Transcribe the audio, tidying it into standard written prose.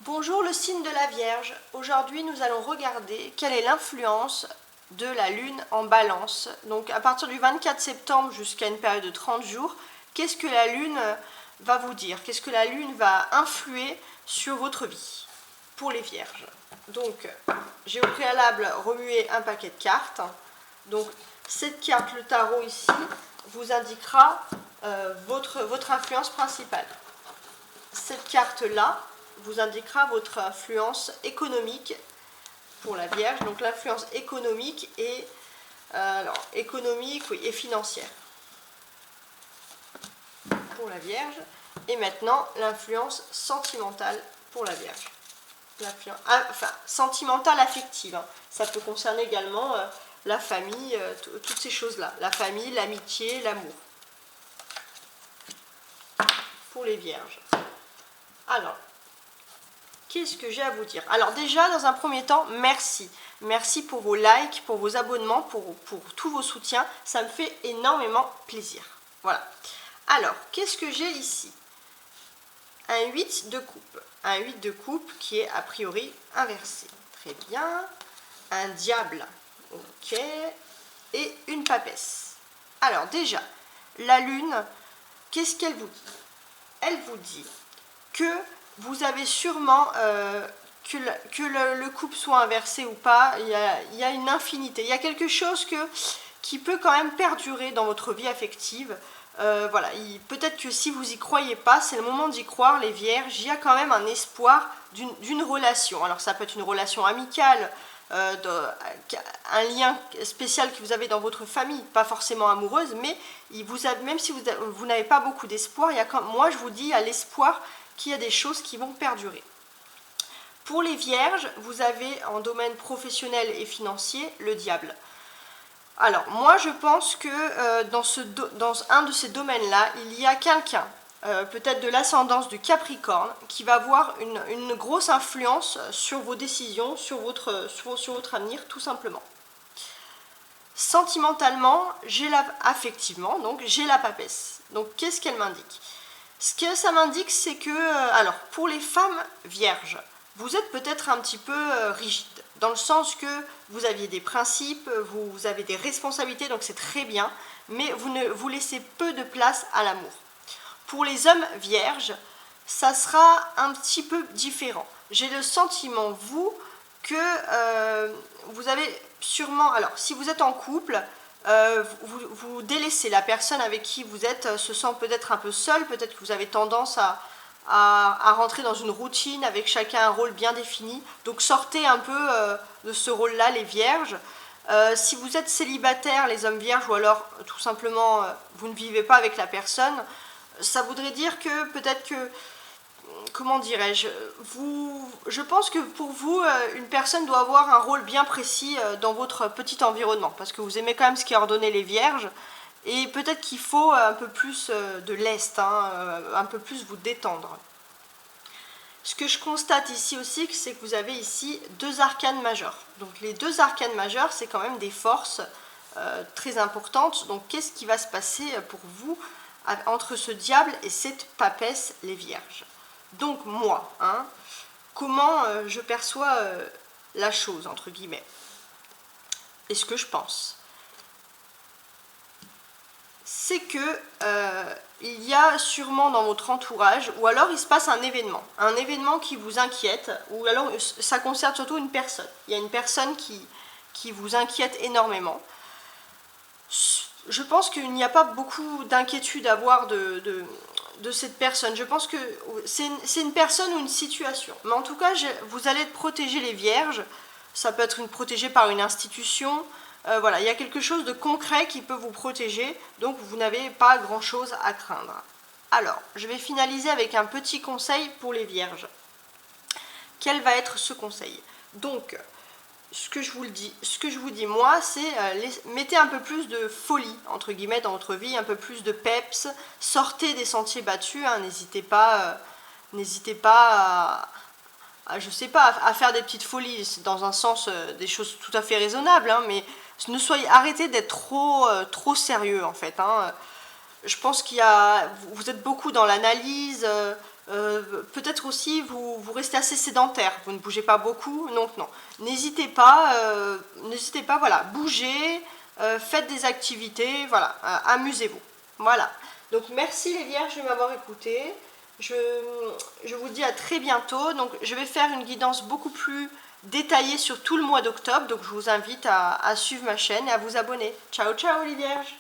Bonjour le signe de la Vierge. Aujourd'hui nous allons regarder quelle est l'influence de la Lune en Balance. Donc à partir du 24 septembre jusqu'à une période de 30 jours, qu'est-ce que la Lune va vous dire? Qu'est-ce que la Lune va influer sur votre vie pour les Vierges? Donc j'ai au préalable remué un paquet de cartes. Donc cette carte, le tarot ici, vous indiquera votre influence principale. Cette carte-là vous indiquera votre influence économique pour la Vierge, donc l'influence économique et et financière pour la Vierge. Et maintenant l'influence sentimentale pour la Vierge. Enfin, sentimentale affective, hein. Ça peut concerner également la famille, toutes ces choses-là. La famille, l'amitié, l'amour. Pour les Vierges. Alors, qu'est-ce que j'ai à vous dire? Alors déjà, dans un premier temps, merci. Merci pour vos likes, pour vos abonnements, pour tous vos soutiens. Ça me fait énormément plaisir. Voilà. Alors, qu'est-ce que j'ai ici? Un 8 de coupe. Un 8 de coupe qui est a priori inversé. Très bien. Un diable. Ok. Et une papesse. Alors déjà, la lune, qu'est-ce qu'elle vous dit? Elle vous dit que vous avez sûrement, que le couple soit inversé ou pas, il y a une infinité. Il y a quelque chose qui peut quand même perdurer dans votre vie affective. Voilà, peut-être que si vous n'y croyez pas, c'est le moment d'y croire, les Vierges. Il y a quand même un espoir d'une relation. Alors ça peut être une relation amicale, un lien spécial que vous avez dans votre famille, pas forcément amoureuse, mais même si vous n'avez pas beaucoup d'espoir, moi je vous dis à l'espoir qu'il y a des choses qui vont perdurer. Pour les Vierges, vous avez en domaine professionnel et financier le diable. Alors moi je pense que dans un de ces domaines-là, il y a quelqu'un, peut-être de l'ascendance du Capricorne, qui va avoir une grosse influence sur vos décisions, sur votre avenir, tout simplement. Sentimentalement, affectivement, donc j'ai la papesse. Donc qu'est-ce qu'elle m'indique? Ce que ça m'indique, c'est que, alors pour les femmes vierges, vous êtes peut-être un petit peu rigide, dans le sens que vous aviez des principes, vous avez des responsabilités, donc c'est très bien, mais vous laissez peu de place à l'amour. Pour les hommes vierges, ça sera un petit peu différent. J'ai le sentiment, que vous avez sûrement, alors si vous êtes en couple, vous délaissez la personne avec qui vous êtes, se sent peut-être un peu seul, peut-être que vous avez tendance à rentrer dans une routine avec chacun un rôle bien défini. Donc sortez un peu de ce rôle-là, les vierges. Si vous êtes célibataire, les hommes vierges, ou alors tout simplement vous ne vivez pas avec la personne, ça voudrait dire que peut-être que, comment dirais-je, je pense que pour vous, une personne doit avoir un rôle bien précis dans votre petit environnement, parce que vous aimez quand même ce qui est ordonné les vierges, et peut-être qu'il faut un peu plus de lest, hein, un peu plus vous détendre. Ce que je constate ici aussi, c'est que vous avez ici deux arcanes majeures. Donc les deux arcanes majeures, c'est quand même des forces très importantes. Donc qu'est-ce qui va se passer pour vous entre ce diable et cette papesse, les vierges? Donc moi, hein, comment je perçois la chose, entre guillemets, et ce que je pense, c'est que il y a sûrement dans votre entourage, ou alors il se passe un événement qui vous inquiète, ou alors ça concerne surtout une personne. Il y a une personne qui vous inquiète énormément. Je pense qu'il n'y a pas beaucoup d'inquiétude à avoir de cette personne. Je pense que c'est une personne ou une situation. Mais en tout cas, vous allez être protégés, les vierges. Ça peut être protégé par une institution. Voilà, il y a quelque chose de concret qui peut vous protéger. Donc, vous n'avez pas grand-chose à craindre. Alors, je vais finaliser avec un petit conseil pour les vierges. Quel va être ce conseil? Donc, ce que je vous dis moi, c'est mettez un peu plus de folie, entre guillemets, dans votre vie, un peu plus de peps, sortez des sentiers battus, hein, n'hésitez pas je sais pas, à faire des petites folies, dans un sens, des choses tout à fait raisonnables, hein, mais arrêtez d'être trop sérieux, en fait, hein. Je pense vous êtes beaucoup dans l'analyse, Peut-être aussi vous restez assez sédentaire, vous ne bougez pas beaucoup, donc non. N'hésitez pas, voilà, bougez, faites des activités, voilà, amusez-vous. Voilà. Donc merci les vierges de m'avoir écouté. Je vous dis à très bientôt. Donc je vais faire une guidance beaucoup plus détaillée sur tout le mois d'octobre. Donc je vous invite à suivre ma chaîne et à vous abonner. Ciao ciao les vierges.